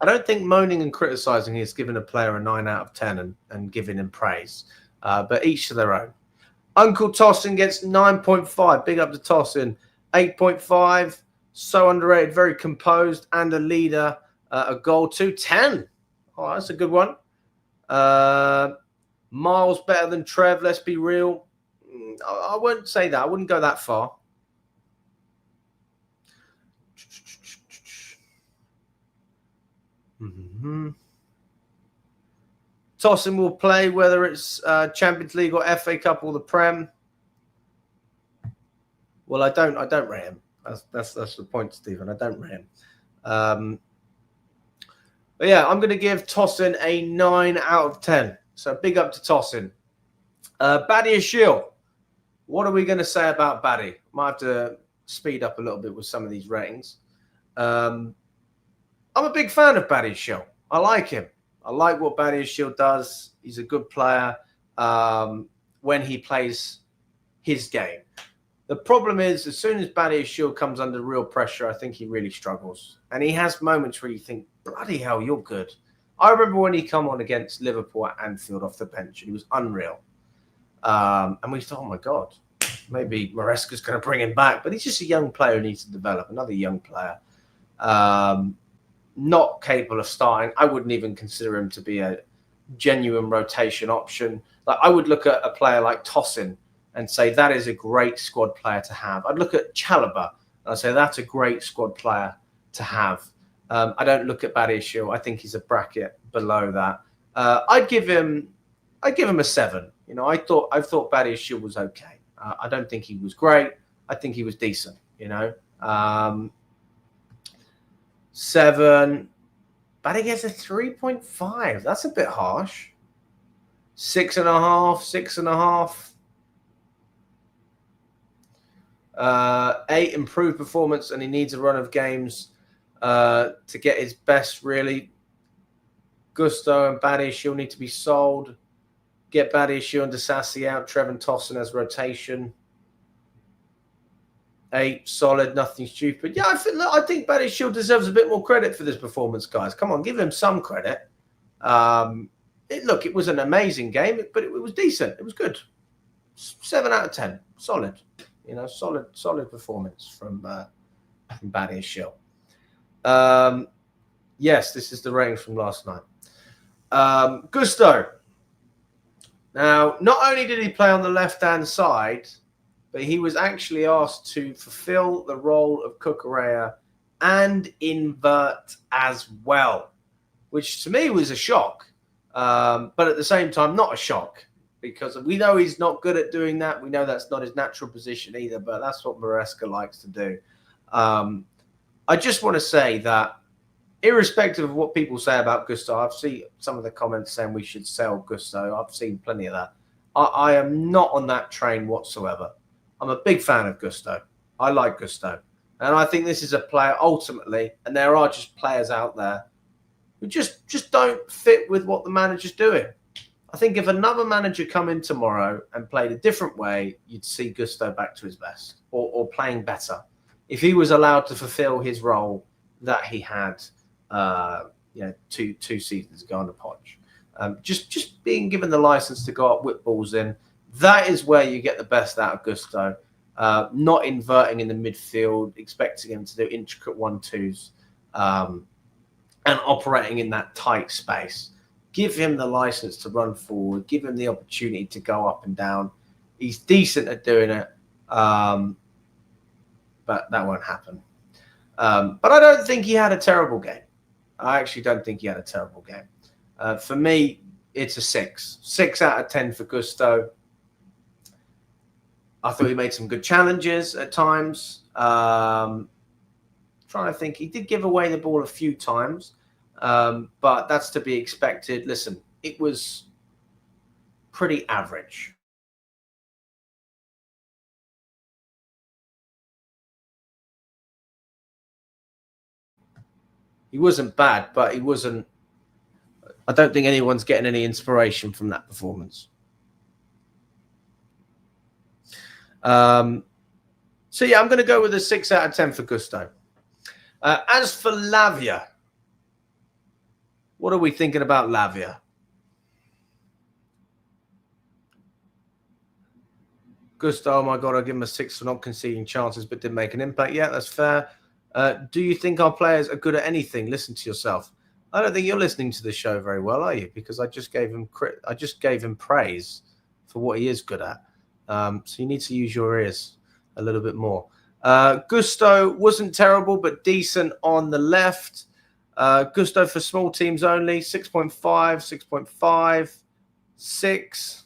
I don't think moaning and criticising is giving a player a 9 out of 10 and giving him praise. But each to their own. Uncle Tosin gets 9.5. Big up to Tosin. 8.5. So underrated. Very composed. And a leader. A goal to 10. Oh, that's a good one. Miles better than Trev. Let's be real. I wouldn't say that. I wouldn't go that far. Tosin will play whether it's Champions League or FA Cup or the Prem. Well, I don't rate him. That's the point, Stephen. I don't rate him. But yeah, I'm going to give Tosin a 9 out of 10. So big up to Tosin. Badia Shield. What are we going to say about Baddy? Might have to speed up a little bit with some of these ratings. I'm a big fan of Badia Shield. I like him. I like what Badia Shield does. He's a good player when he plays his game. The problem is, as soon as Badia Shield comes under real pressure, I think he really struggles. And he has moments where you think, bloody hell, you're good. I remember when he came on against Liverpool at Anfield off the bench, and he was unreal. And we thought, oh, my God, maybe Maresca's going to bring him back. But he's just a young player who needs to develop, another young player. Not capable of starting. I wouldn't even consider him to be a genuine rotation option. Like, I would look at a player like Tosin and say that is a great squad player to have. I'd look at Chalobah and I'd say that's a great squad player to have. I don't look at Badia Shield. I think he's a bracket below that. I'd give him a 7. You know, I thought Badia Shield was okay. I don't think he was great. I think he was decent. You know. 7. But he gets a 3.5. That's a bit harsh. 6.5. 6.5. 8, improved performance, and he needs a run of games to get his best, really. Gusto and Badia Shield need to be sold. Get Badia Shield and Disasi out. Trev and Tosin as rotation. 8, solid, nothing stupid. Yeah, I think Badia Shield deserves a bit more credit for this performance, guys. Come on, give him some credit. Look, it was an amazing game, but it was decent. It was good. 7 out of 10. Solid. You know, solid performance from Badia Shield. Yes, this is the ratings from last night. Gusto. Now, not only did he play on the left-hand side, but he was actually asked to fulfill the role of Cucurella and invert as well, which to me was a shock. But at the same time, not a shock, because we know he's not good at doing that. We know that's not his natural position either, but that's what Maresca likes to do. I just want to say that irrespective of what people say about Gusto, I've seen some of the comments saying we should sell Gusto. I've seen plenty of that. I am not on that train whatsoever. I'm a big fan of Gusto. I like Gusto. And I think this is a player ultimately, and there are just players out there who just don't fit with what the manager's doing. I think if another manager come in tomorrow and played a different way, you'd see Gusto back to his best or playing better. If he was allowed to fulfill his role that he had two seasons ago on the Podge. Just being given the license to go up, whip balls in, that is where you get the best out of Gusto. Not inverting in the midfield, expecting him to do intricate 1-2s, and operating in that tight space. Give him the license to run forward. Give him the opportunity to go up and down. He's decent at doing it, but that won't happen. But I don't think he had a terrible game. I actually don't think he had a terrible game. For me, it's a 6. 6 out of 10 for Gusto. I thought he made some good challenges at times. Trying to think, he did give away the ball a few times, but that's to be expected. Listen, it was pretty average. He wasn't bad, but he wasn't. I don't think anyone's getting any inspiration from that performance. So yeah, I'm going to go with a 6 out of 10 for Gusto. As for Lavia, what are we thinking about Lavia? Gusto, oh my God, I'll give him a 6 for not conceding chances, but didn't make an impact. Yeah, that's fair. Do you think our players are good at anything? Listen to yourself. I don't think you're listening to the show very well, are you? Because I just gave him praise for what he is good at. So you need to use your ears a little bit more. Gusto wasn't terrible, but decent on the left. Gusto for small teams only, 6.5, 6.5, 6.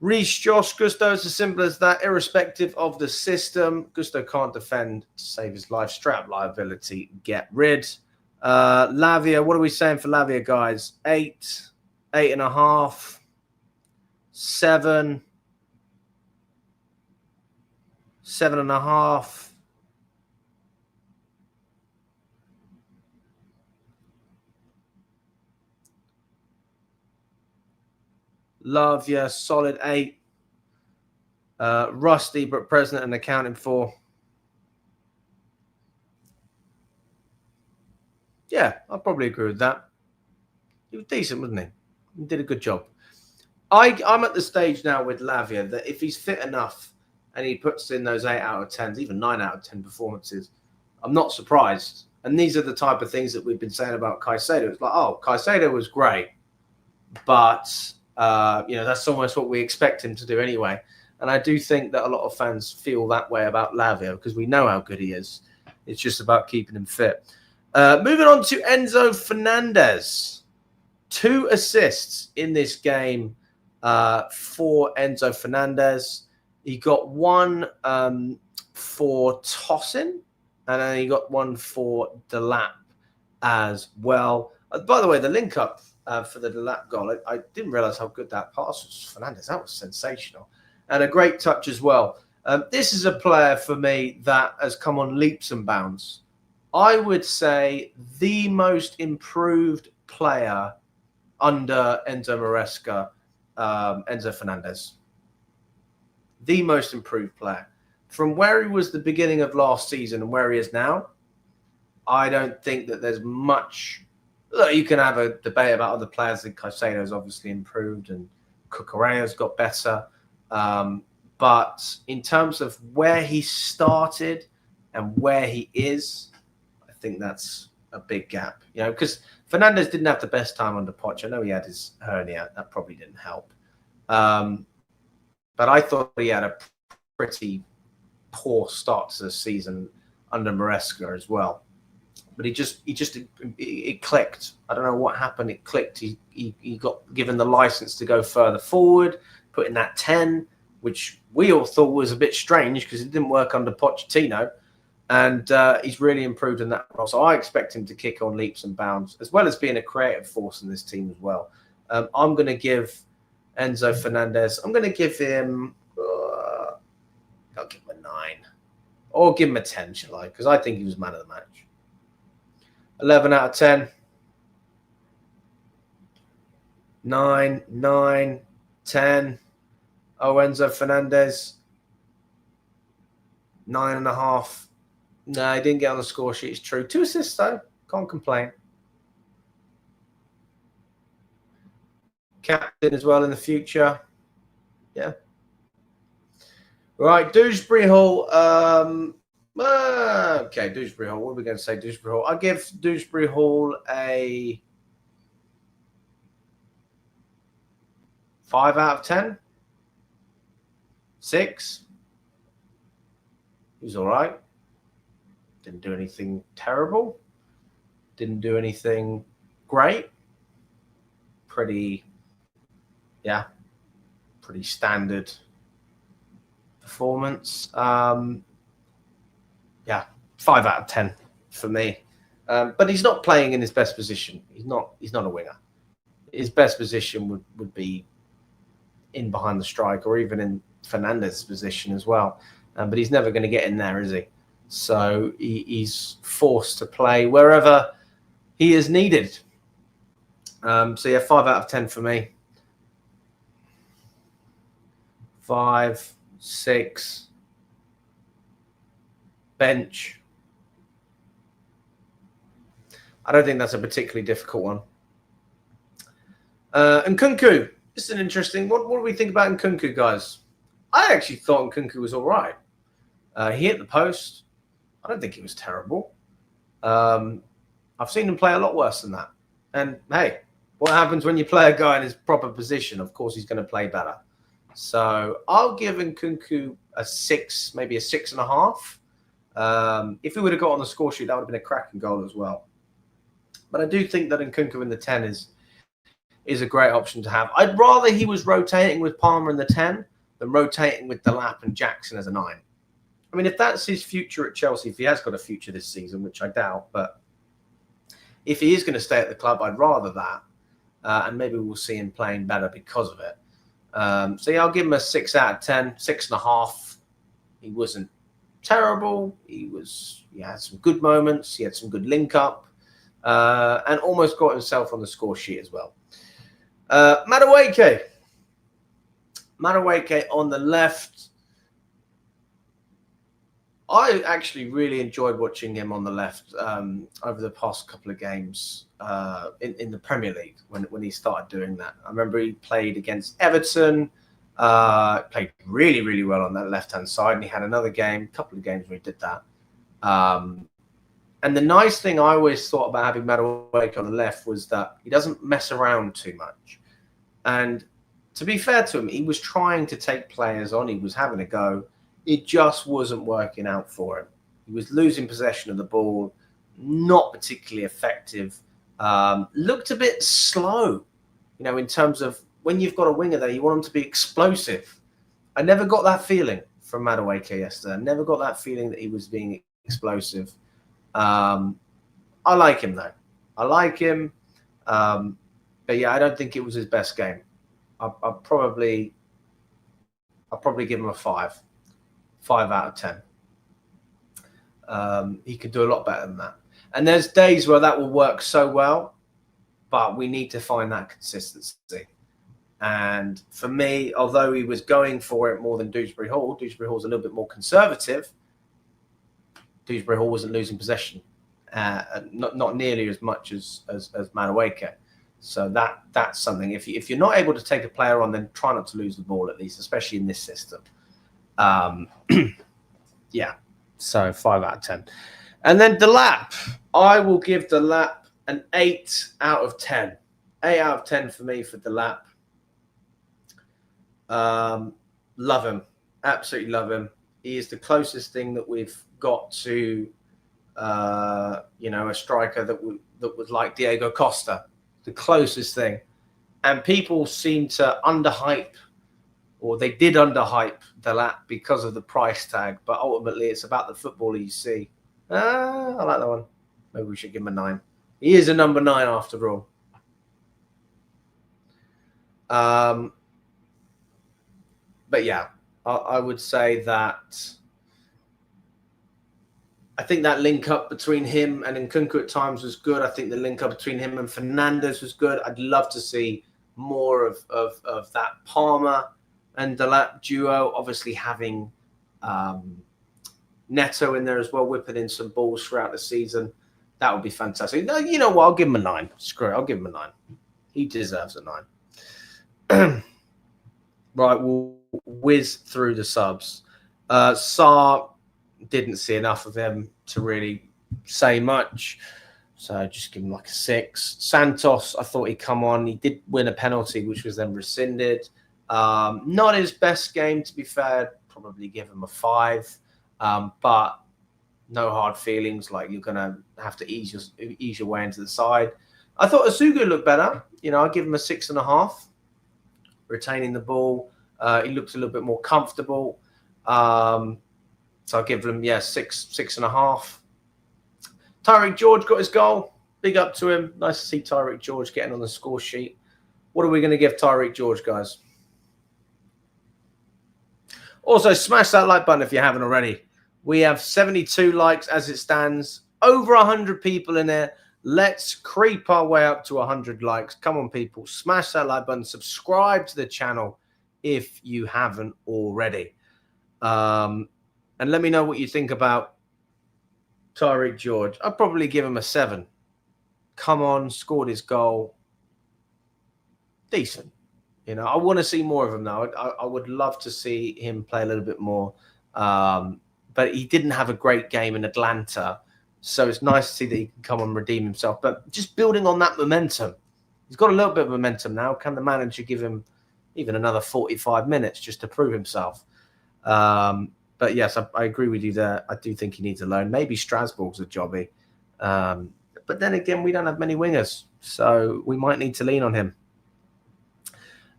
Reece, Josh, Gusto is as simple as that, irrespective of the system. Gusto can't defend to save his life. Strap liability, get rid. Lavia, what are we saying for Lavia, guys? 8, 8.5, 7, 7.5. Lavia, solid 8. Rusty, but present and accounted for. Yeah, I'll probably agree with that. He was decent, wasn't he? He did a good job. I'm at the stage now with Lavia that if he's fit enough and he puts in those 8 out of 10s, even 9 out of 10 performances, I'm not surprised. And these are the type of things that we've been saying about Caicedo. It's like, oh, Caicedo was great, but that's almost what we expect him to do anyway. And I do think that a lot of fans feel that way about Lavia because we know how good he is. It's just about keeping him fit. Moving on to Enzo Fernandez. 2 assists in this game for Enzo Fernandez. He got 1 for tossing, and then he got 1 for Delap as well. By the way, the link up for the Delap goal, I didn't realize how good that pass was. Fernandez, that was sensational. And a great touch as well. This is a player for me that has come on leaps and bounds. I would say the most improved player under Enzo Maresca, Enzo Fernandez. The most improved player. From where he was the beginning of last season and where he is now, I don't think that there's much. Look, you can have a debate about other players. Like Caicedo's obviously improved and Cucurella's got better. But in terms of where he started and where he is, I think that's a big gap. Because Fernandez didn't have the best time under Poch. I know he had his hernia. That probably didn't help. But I thought he had a pretty poor start to the season under Maresca as well. But it clicked. I don't know what happened. It clicked. He got given the license to go further forward, put in that 10, which we all thought was a bit strange because it didn't work under Pochettino. And he's really improved in that role. So I expect him to kick on leaps and bounds, as well as being a creative force in this team as well. I'm going to give Enzo Fernandez, I'm going to give him, I'll give him a 9. Or give him a 10, shall I? Because I think he was man of the match. 11 out of 10. 9, 10. Oh, Enzo Fernandez. 9.5. No, he didn't get on the score sheet. It's true. 2 assists, though. Can't complain. Captain as well in the future. Yeah. Right, Dewsbury Hall. Okay, Dewsbury Hall. What are we going to say, Dewsbury Hall? I'll give Dewsbury Hall a 5 out of 10. 6. He was all right. Didn't do anything terrible. Didn't do anything great. Pretty standard performance. 5 out of 10 for me. But he's not playing in his best position. He's not a winger. His best position would be in behind the strike, or even in Fernandez's position as well. But he's never going to get in there, is he? So he's forced to play wherever he is needed. 5 out of 10 for me. 5, 6. Bench. I don't think that's a particularly difficult one. Nkunku. This is an interesting. What do we think about Nkunku, guys? I actually thought Nkunku was all right. He hit the post. I don't think he was terrible. I've seen him play a lot worse than that. And hey, what happens when you play a guy in his proper position? Of course, he's going to play better. So I'll give Nkunku a 6, maybe a 6.5. If he would have got on the score sheet, that would have been a cracking goal as well. But I do think that Nkunku in the 10 is a great option to have. I'd rather he was rotating with Palmer in the 10 than rotating with Delap and Jackson as a 9. I mean, if that's his future at Chelsea, if he has got a future this season, which I doubt, but if he is going to stay at the club, I'd rather that. And maybe we'll see him playing better because of it. I'll give him a 6 out of 10, 6.5. He wasn't terrible. He had some good moments. He had some good link up, and almost got himself on the score sheet as well. Madueke on the left. I actually really enjoyed watching him on the left over the past couple of games in the Premier League when he started doing that. I remember he played against Everton, played really, really well on that left-hand side, and he had a couple of games where he did that. And the nice thing I always thought about having Madueke on the left was that he doesn't mess around too much. And to be fair to him, he was trying to take players on. He was having a go. It just wasn't working out for him. He was losing possession of the ball, not particularly effective. Looked a bit slow, in terms of when you've got a winger there, you want him to be explosive. I never got that feeling from Madueke yesterday. I never got that feeling that he was being explosive. I like him, though. I like him. But yeah, I don't think it was his best game. I'll probably give him a 5. 5 out of 10. He could do a lot better than that. And there's days where that will work so well, but we need to find that consistency. And for me, although he was going for it more than Dewsbury Hall's a little bit more conservative. Dewsbury Hall wasn't losing possession, not nearly as much as Madueke. So that's something. If you're not able to take a player on, then try not to lose the ball at least, especially in this system. So 5 out of 10. And then Delap. I will give Delap an 8 out of 10. 8 out of 10 for me for Delap. Love him. Absolutely love him. He is the closest thing that we've got to, a striker that was like Diego Costa. The closest thing. And people seem to underhype, or they did underhype Delap because of the price tag, but ultimately it's about the footballer you see. I like that one. Maybe we should give him a 9. He is a number 9 after all. But yeah, I would say that I think that link up between him and Nkunku at times was good. I think the link up between him and Fernandez was good. I'd love to see more of that Palmer and Delap duo, obviously having Neto in there as well, whipping in some balls throughout the season. That would be fantastic. No, you know what? I'll give him a 9. Screw it. I'll give him a 9. He deserves a 9. Right, we'll whiz through the subs. Sarr, didn't see enough of him to really say much. So just give him like a 6. Santos, I thought he'd come on. He did win a penalty, which was then rescinded. Not his best game, to be fair. Probably give him a 5, but no hard feelings. Like, you're gonna have to ease your way into the side. I thought Asugu looked better. You know, I give him a 6.5. Retaining the ball, he looks a little bit more comfortable. So I'll give him 6.5. Tyreek George got his goal. Big up to him. Nice to see Tyreek George getting on the score sheet. What are we going to give Tyreek George, guys? Also, smash that like button if you haven't already. We have 72 likes as it stands. Over 100 people in there. Let's creep our way up to 100 likes. Come on, people. Smash that like button. Subscribe to the channel if you haven't already. And let me know what you think about Tyreek George. I'd probably give him a 7. Come on, scored his goal. Decent. You know, I want to see more of him now. I would love to see him play a little bit more. But he didn't have a great game in Atlanta. So it's nice to see that he can come and redeem himself. But just building on that momentum. He's got a little bit of momentum now. Can the manager give him even another 45 minutes just to prove himself? But yes, I agree with you there. I do think he needs a loan. Maybe Strasbourg's a jobby. But then again, we don't have many wingers. So we might need to lean on him.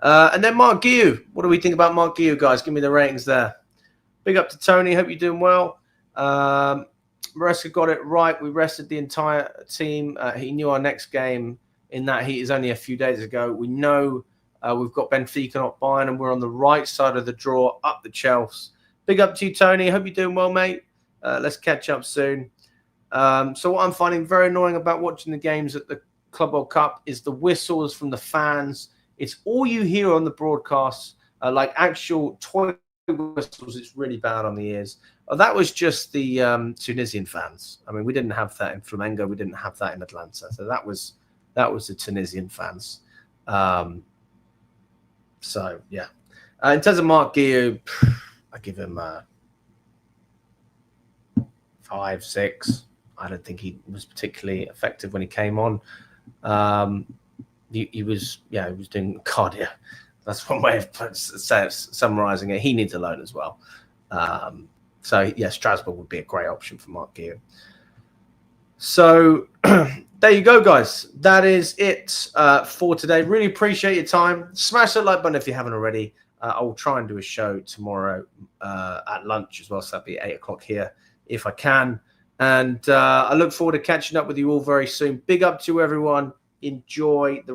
And then Mark Guiu. What do we think about Mark Guiu, guys? Give me the ratings there. Big up to Tony. Hope you're doing well. Maresca got it right. We rested the entire team. He knew our next game in that heat is only a few days ago. We know we've got Benfica not buying, and we're on the right side of the draw, up the Chelsea. Big up to you, Tony. Hope you're doing well, mate. Let's catch up soon. So what I'm finding very annoying about watching the games at the Club World Cup is the whistles from the fans. It's all you hear on the broadcasts, like actual toy whistles. It's really bad on the ears. That was just the Tunisian fans. I mean, we didn't have that in Flamengo. We didn't have that in Atlanta. So that was the Tunisian fans. So yeah. In terms of Mark Guiu, I give him 5, 6. I don't think he was particularly effective when he came on. He was doing cardio. That's one way of summarizing it. He needs a loan as well. So, yeah, Strasbourg would be a great option for Mark Guiu. So, there you go, guys. That is it for today. Really appreciate your time. Smash that like button if you haven't already. I will try and do a show tomorrow at lunch as well. So that'll be 8 o'clock here if I can. And I look forward to catching up with you all very soon. Big up to everyone. Enjoy the